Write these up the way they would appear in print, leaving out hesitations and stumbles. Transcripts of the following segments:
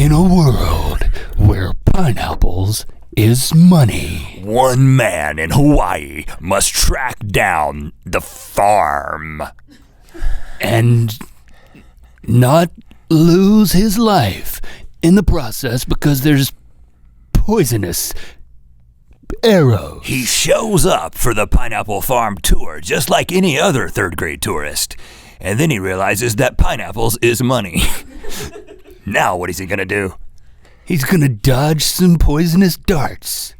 In a world where pineapples is money. One man in Hawaii must track down the farm. And not lose his life in the process because there's poisonous arrows. He shows up for the Pineapple Farm tour just like any other third-grade tourist. And then he realizes that pineapples is money. Now what is he gonna do? He's gonna dodge some poisonous darts.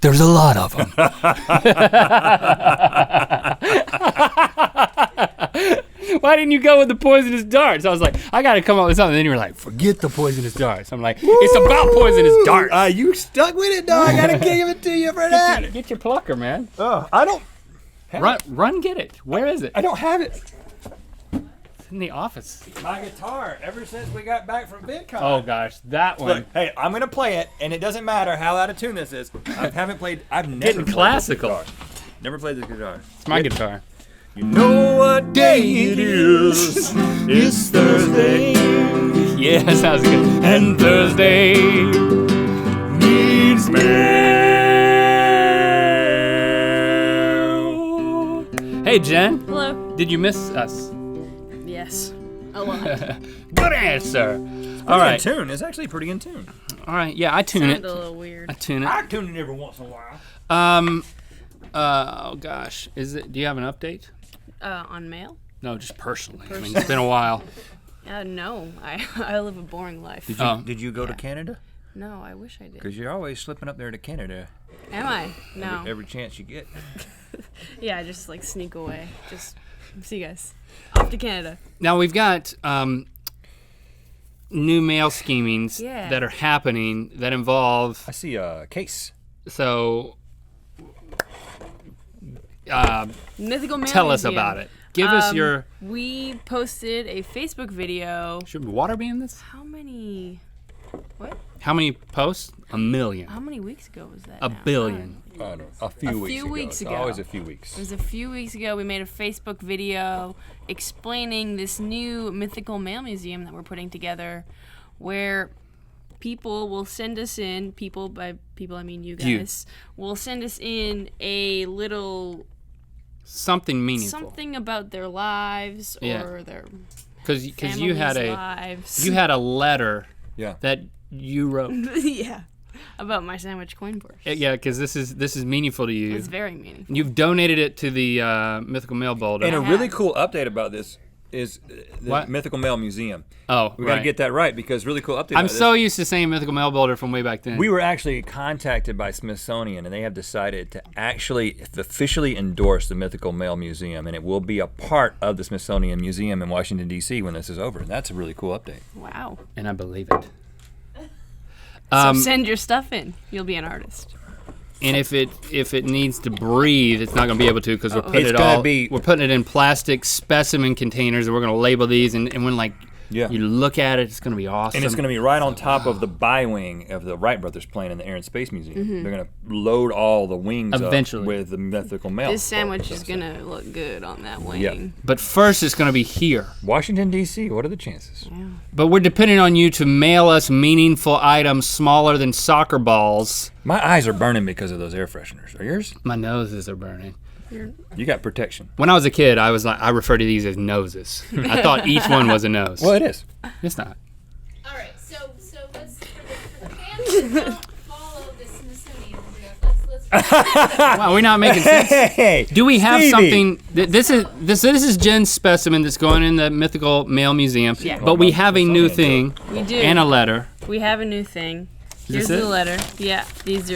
There's a lot of them. Why didn't you go with the poisonous darts? I was like, I gotta come up with something. Then you were like, forget the poisonous darts. I'm like, it's about poisonous darts. You stuck with it, dog. I gotta give it to you for that. Get your plucker, man. I don't. Run, get it. Where is it? I don't have it. It's in the office. My guitar, ever since we got back from VidCon. Oh gosh, that one. Look, hey, I'm gonna play it, and it doesn't matter how out of tune this is. I've never played Getting classical. This guitar. Never played this guitar. It's my guitar. You know what day it is? It's Thursday. Yeah, that sounds good. And Thursday Needs mail. Hey, Jen. Hello. Did you miss us? Yes. A lot. Good answer. All In right. tune. It's actually pretty in tune. All right. Yeah, I tune Sounded it. a little weird. I tune it. I tune it every once in a while. Oh gosh. Do you have an update? On mail? No, just personally. I mean, it's been a while. No. I live a boring life. Did you go to Canada? No, I wish I did. Because you're always slipping up there to Canada. Am I? No. Every chance you get. Yeah, I just like sneak away. Just see you guys. Off to Canada. Now we've got new mail schemings Yeah. that are happening that involve. I see a case. So Mythical Morning. tell us about it. Give us your. We posted a Facebook video. Should water be in this? How many? What? How many posts? 1 million. How many weeks ago was that? A now? billion. A few weeks ago. Always a few weeks. It was a few weeks ago. We made a Facebook video explaining this new mythical mail museum that we're putting together, where people will send us in. People, by people I mean you guys, will send us in a little Something meaningful. something about their lives or Yeah. their Because you had lives. you had a letter Yeah. that you wrote. Yeah, about my sandwich coin purse. Yeah, because this is meaningful to you. It's very meaningful. You've donated it to the Mythical Mail Boulder. And a I really have. cool update about this is the What? Mythical Mail Museum. Oh, We got to right. get that right because really cool update I'm about so this. used to saying Mythical Mail Boulder from way back then. We were actually contacted by Smithsonian, and they have decided to actually officially endorse the Mythical Mail Museum, and it will be a part of the Smithsonian Museum in Washington, D.C. when this is over. And that's a really cool update. Wow. and I believe it. So send your stuff in. You'll be an artist. And if it needs to breathe, it's not going to be able to because we're putting It's it gonna all. be- We're putting it in plastic specimen containers, and we're going to label these. And when Yeah. you look at it, it's going to be awesome. And it's going to be right on top of the bi-wing of the Wright brothers plane in the Air and Space Museum. They're going to load all the wings Eventually. up with the Mythical Mail. This sandwich is gonna look good on that wing. Yeah. But first, it's going to be here. Washington, D.C., what are the chances? But we're depending on you to mail us meaningful items smaller than soccer balls. My eyes are burning because of those air fresheners. Are yours? My noses are burning. You got protection. When I was a kid, I referred to these as noses. I thought each one was a nose. Well, it is. It's not. All right, so let's for the fans who don't follow the Smithsonian, let's Wow, we're not making sense. Hey, Do we have Stevie. something? This is Jen's specimen that's going in the Mythical Mail Museum. Yeah. But we have a new thing We do. and a letter. We have a new thing. Is Here's this the it? letter. Yeah, this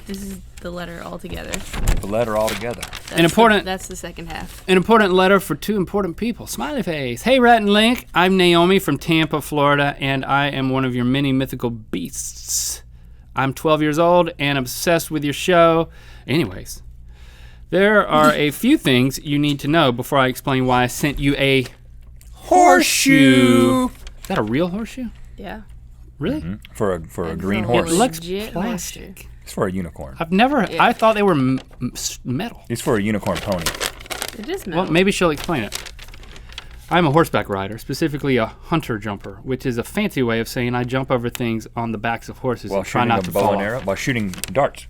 is the letter all together. The letter all together. That's the second half. An important letter for two important people. Smiley face. Hey, Rhett and Link. I'm Naomi from Tampa, Florida, and I am one of your many mythical beasts. I'm 12 years old and obsessed with your show. Anyways, there are a few things you need to know before I explain why I sent you a horseshoe. Is that a real horseshoe? Yeah. Really? For a green a horse. It looks Legit plastic. It's for a unicorn. I've never. Yeah. I thought they were metal. It's for a unicorn pony. It is metal. Well, maybe she'll explain it. I'm a horseback rider, specifically a hunter jumper, which is a fancy way of saying I jump over things on the backs of horses While and try shooting not a to bow fall and off. arrow, while shooting darts.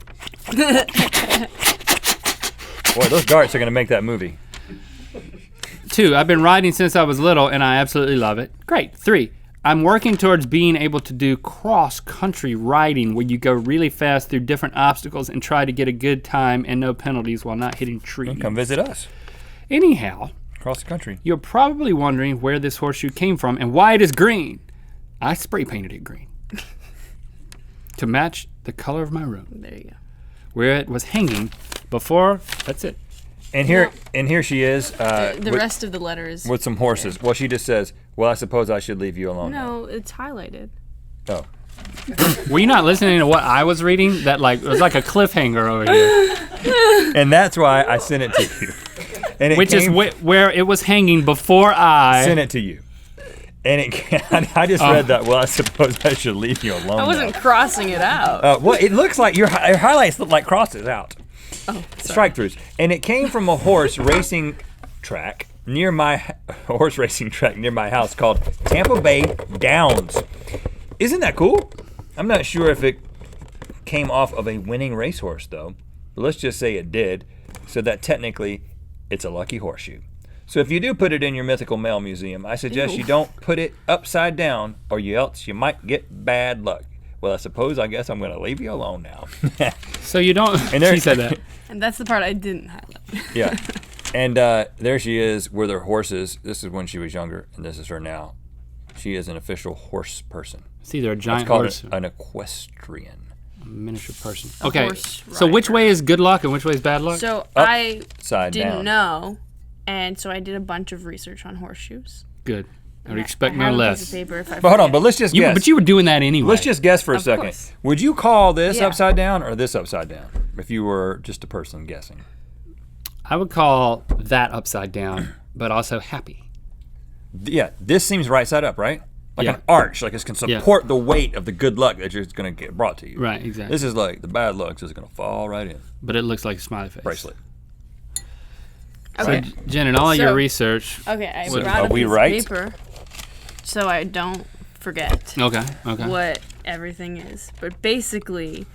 Boy, those darts are going to make that movie. 2, I've been riding since I was little, and I absolutely love it. Great. 3, I'm working towards being able to do cross-country riding where you go really fast through different obstacles and try to get a good time and no penalties while not hitting trees. Come visit us. Anyhow, Across the country. you're probably wondering where this horseshoe came from and why it is green. I spray painted it green to match the color of my room, There you go. where it was hanging before. That's it. And here she is The rest of the letter is. with some horses. Well, she just says, well, I suppose I should leave you alone. No, it's highlighted. Oh. Were you not listening to what I was reading? That like it was like a cliffhanger over here, And that's why I sent it to you. And it which is where it was hanging before I sent it to you. And I just read that, well, I suppose I should leave you alone. I wasn't crossing it out. Well, it looks like your highlights look like crosses out. Oh, Strike throughs. And it came from a horse racing track near my house called Tampa Bay Downs. Isn't that cool? I'm not sure if it came off of a winning racehorse though, but let's just say it did, so that technically it's a lucky horseshoe. So if you do put it in your Mythical Mail Museum, I suggest you don't put it upside down or else you might get bad luck. Well, I guess I'm going to leave you alone now. So you don't. And there- She said that. And that's the part I didn't highlight. Yeah. And there she is with her horses. This is when she was younger, and this is her now. She is an official horse person. It's either a It's giant called horse or an equestrian. a miniature person. A Okay. horse So which rider. way is good luck and which way is bad luck? So I Side didn't down. know, and so I did a bunch of research on horseshoes. Good. I would And expect I no have a less. piece of paper if I But hold on, forget. but let's just guess. But you were doing that anyway. Let's just guess for a Of second. course. Would you call this Yeah. upside down or this upside down if you were just a person guessing? I would call that upside down, but also happy. Yeah, this seems right side up, right? Like Yeah. an arch, like it's can support the weight of the good luck that you're going to get brought to you. Right, exactly. This is like the bad luck is going to fall right in. But it looks like a smiley face. Bracelet. Okay. Jen, in all your So- research. Okay, I So brought are a we piece right? of paper so I don't forget Okay. Okay. what everything is. But basically,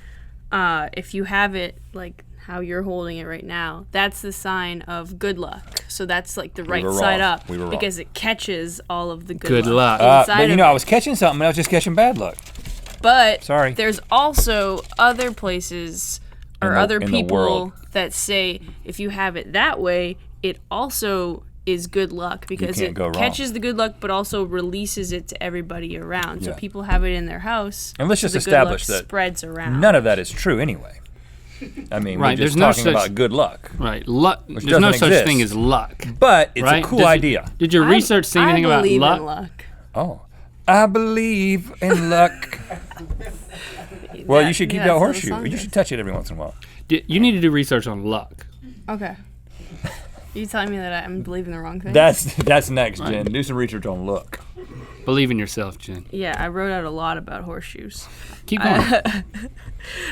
if you have it like how you're holding it right now, that's the sign of good luck. So that's like the right were side wrong. up We were wrong. because it catches all of the Good luck. inside But you of know, it. I was catching something, I was just catching bad luck. But Sorry. there's also other places or In the- other in the people world. that say if you have it that way, it also is good luck because can't it go wrong. catches the good luck but also releases it to everybody around. So Yeah. people have it in their house. And let's so just the good luck establish that spreads around. None of that is true anyway. I mean, Right, we're just there's no talking such- about good luck. Right. Luck. There's no doesn't such exist. thing as luck. But it's Right? a cool Does- idea. Did your research say anything I about believe luck? in luck. Oh. I believe in luck. Well, you should keep that's that what the horseshoe. song You is. should touch it every once in a while. You need to do research on luck. Okay. You telling me that I'm believing the wrong thing? That's next, Jen. Do some research on luck. Believe in yourself, Jen. Yeah, I wrote out a lot about horseshoes. Keep going.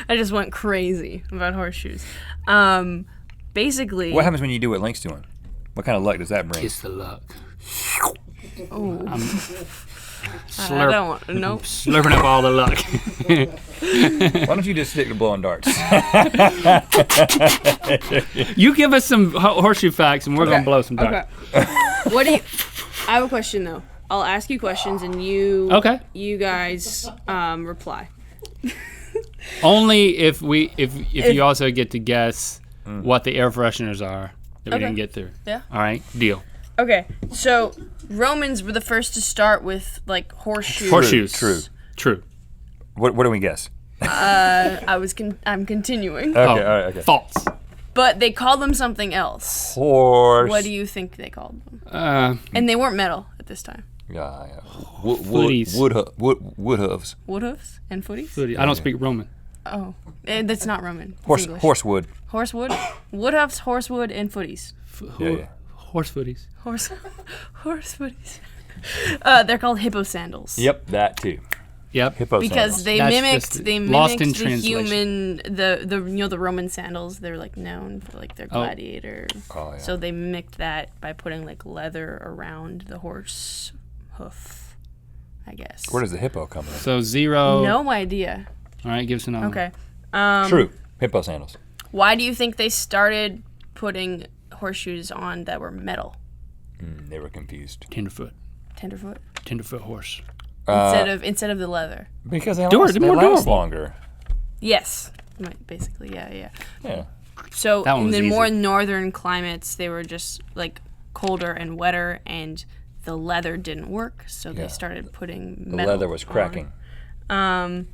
I just went crazy about horseshoes. Basically, What happens when you do what Link's doing? What kind of luck does that bring? Kiss the luck. oh, I Slurp, don't want. Nope. slurping up all the luck. Why don't you just stick to blowing darts? You give us some horseshoe facts, and we're gonna blow some darts. Okay. What do you? I have a question though. I'll ask you questions and you. Okay. You guys reply. Only if you also get to guess what the air fresheners are that we Okay. didn't get through. Yeah. All right. Deal. Okay. So Romans were the first to start with like horseshoes. Horseshoes. True. What do we guess? I'm continuing. Okay, all right, okay. False. But they called them something else. Horse. What do you think they called them? And they weren't metal at this time. Yeah. Footies. Wood hooves. Wood hoofs and footies? I don't speak Roman. Oh, that's not Roman. It's English. Horsewood. Horsewood? Wood hoofs, horsewood, and footies. Yeah. Horse footies. Horse footies. They're called hippo sandals. Yep, that too. Yep. Hippo because sandals. they That's mimicked just they lost in mimicked the translation. human the Roman sandals. They're like known for like their gladiator. Oh, yeah. So they mimicked that by putting like leather around the horse hoof, I guess. Where does the hippo come in? So 0. No idea. All right, give us another. Okay. True. Hippo sandals. Why do you think they started putting horseshoes on that were metal? They were confused. Tenderfoot. Tenderfoot horse. instead of the leather. Because they They're more last durable. longer. Yes. Basically, yeah. Yeah. So That one in was the easy. more northern climates, they were just like colder and wetter, and the leather didn't work. So Yeah. they started putting The metal leather was cracking. on.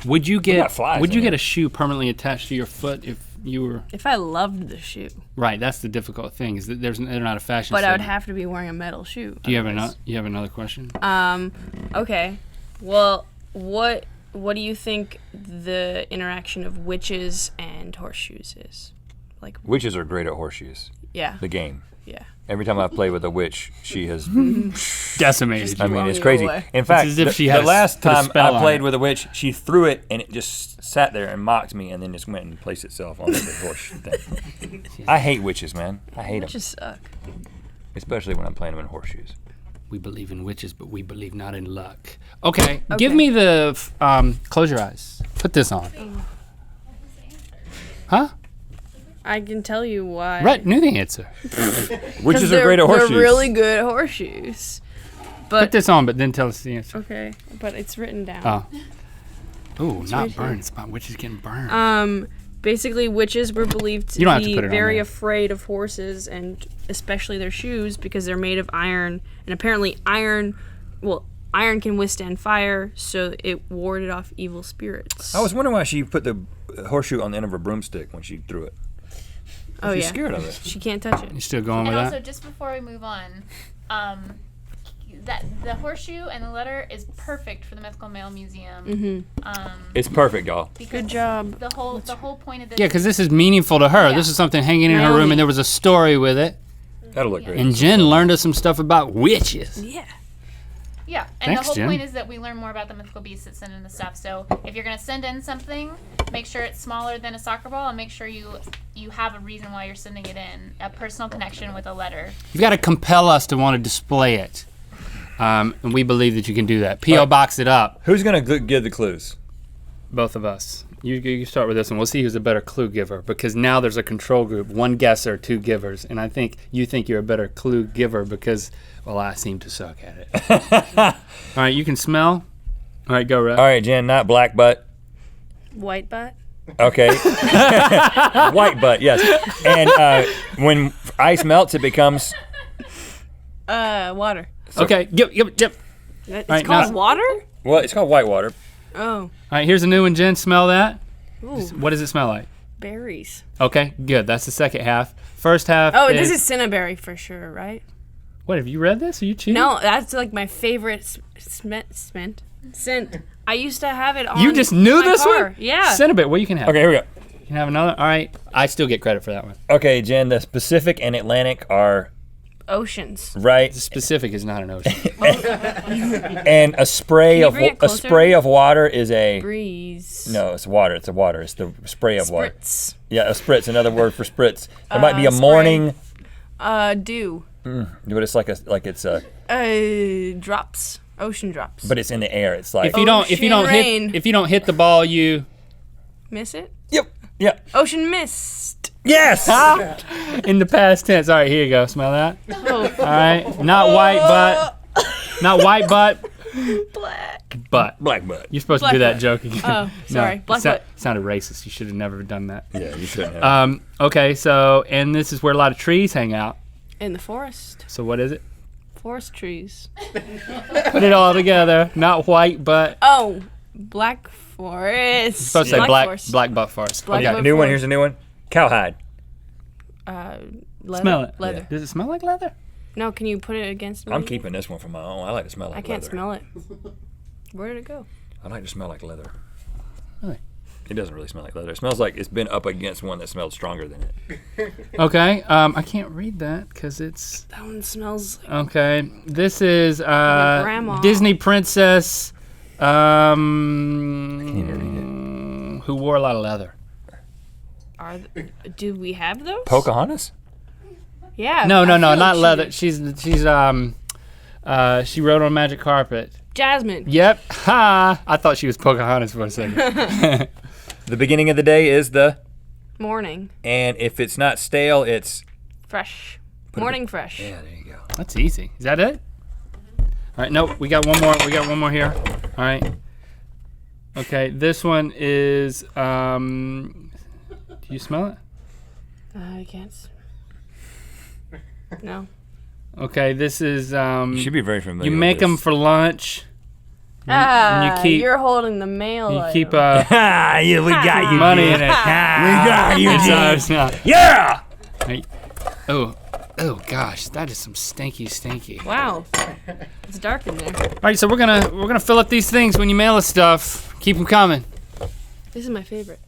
Would you got get flies Would you in get it. a shoe permanently attached to your foot if you were If I loved the shoe, right? That's the difficult thing is that they're not a fashion. but I would statement. have to be wearing a metal shoe. Do you have otherwise. another question? Okay. Well, what do you think the interaction of witches and horseshoes is? Like, Witches are great at horseshoes. yeah, The game. yeah. Every time I play with a witch, she has. Decimated. I you. mean, Blowing it's you crazy. away. In fact, as if she the had last put a time spell I on played it. with a witch, she threw it and it just sat there and mocked me, and then just went and placed itself on the horse thing. I hate witches, man. I hate them, Witches suck. especially when I'm playing them in horseshoes. We believe in witches, but we believe not in luck. Okay, give me the close your eyes. Put this on. Huh? I can tell you why. Rhett knew the answer. Witches are great at horseshoes. They're really good at horseshoes. Put But this on, but then tell us the answer. okay, but it's written down. Oh. Ooh, not right here. burned. It's about witches getting burned. Basically, witches were believed You don't to have to be put it on very there. afraid of horses and especially their shoes because they're made of iron. And apparently, iron can withstand fire, so it warded off evil spirits. I was wondering why she put the horseshoe on the end of her broomstick when she threw it. oh She's yeah, scared of it. she can't touch it. You still going with And also, that? just before we move on, that the horseshoe and the letter is perfect for the Mythical Male Museum. It's perfect, y'all. Because Good job. The whole point of this. Yeah, because this is meaningful to her. Yeah. This is something hanging in her room, Naomi. and there was a story with it. That'll look great. And Jen learned us some stuff about witches. Yeah. Yeah, and Thanks, the whole Jen. point is that we learn more about the mythical beasts that send in the stuff. So if you're gonna send in something, make sure it's smaller than a soccer ball, and make sure you have a reason why you're sending it in, a personal connection with a letter. You've got to compel us to want to display it. And we believe that you can do that. P.O. Box it up, Who's gonna give the clues? both of us. You start with this one. We'll see who's a better clue giver because now there's a control group, one guesser, two givers. And I think you think you're a better clue giver because, well, I seem to suck at it. All right, you can smell. All right, go, Rhett. All right, Jen, not black butt. White butt. Okay. White butt, yes. And when ice melts, it becomes. Water. Okay, yep. It's right, called now- water? Well, it's called white water. Oh. All right, here's a new one, Jen. Smell that. Ooh, What does it smell like? berries. Okay, good. That's the second half. First half. Oh, this is cinnaberry for sure, right? What, have you read this? Are you cheating? No, that's like my favorite scent. I used to have it on You just knew my this car. one? Yeah. Cinnabit, well, you can have. Okay, here we go. You can have another. All right. I still get credit for that one. Okay, Jen, the Pacific and Atlantic are Oceans. right, Specific is not an ocean. and a spray you of bring it a closer? spray of water is a. Breeze. No, it's water. It's a water. It's the spray of water. Spritz. Yeah, a spritz. Another word for spritz. There might be a spray. morning, Dew. but it's it's a, Drops. Ocean drops. but it's in the air. It's like. If you don't rain. hit the ball, you Miss it? Yep. Yeah. Ocean mist. Yes. in the past tense. All right, here you go. Smell that. Oh, All right. Not white butt. Not white butt. black. Butt. Black butt. You're supposed to Black do that butt. joke again. Oh, sorry. it Black butt. sounded racist. You should have never done that. Yeah, you shouldn't have. Okay, so and this is where a lot of trees hang out. In the forest. So what is it? Forest trees. Put it all together. Not white butt. Oh, black forest. Supposed to say black forest. black butt forest. Black Okay. butt New one. forest. Here's a new one. Cowhide. Leather. Smell it. Leather. Does it smell like leather? No, can you put it against me? I'm keeping this one for my own. I like to smell like I can't leather. smell it. Where did it go? I like to smell like leather. Really? It doesn't really smell like leather. It smells like it's been up against one that smelled stronger than it. Okay. I can't read that because it's That one smells like okay. This is grandma. Disney princess Who wore a lot of leather? Do we have those? Pocahontas? Yeah. No, I feel like not she leather. did. She rode on magic carpet. Jasmine. Yep. Ha! I thought she was Pocahontas for a second. The beginning of the day is the, Morning. and if it's not stale, it's. Fresh. Morning fresh. Yeah, there you go. That's easy. Is that it? All right. Nope. We got one more. We got one more here. All right. Okay. This one is. Do you smell it? I can't. No. Okay. This is. You should be very familiar. You with make this. them for lunch. And you keep. You're holding the mail. You item. keep we got you. money in it. We got you, It's dude. not. Yeah. Right. Oh gosh, that is some stinky. Wow. It's dark in there. All right, so we're gonna fill up these things when you mail us stuff. Keep them coming. This is my favorite.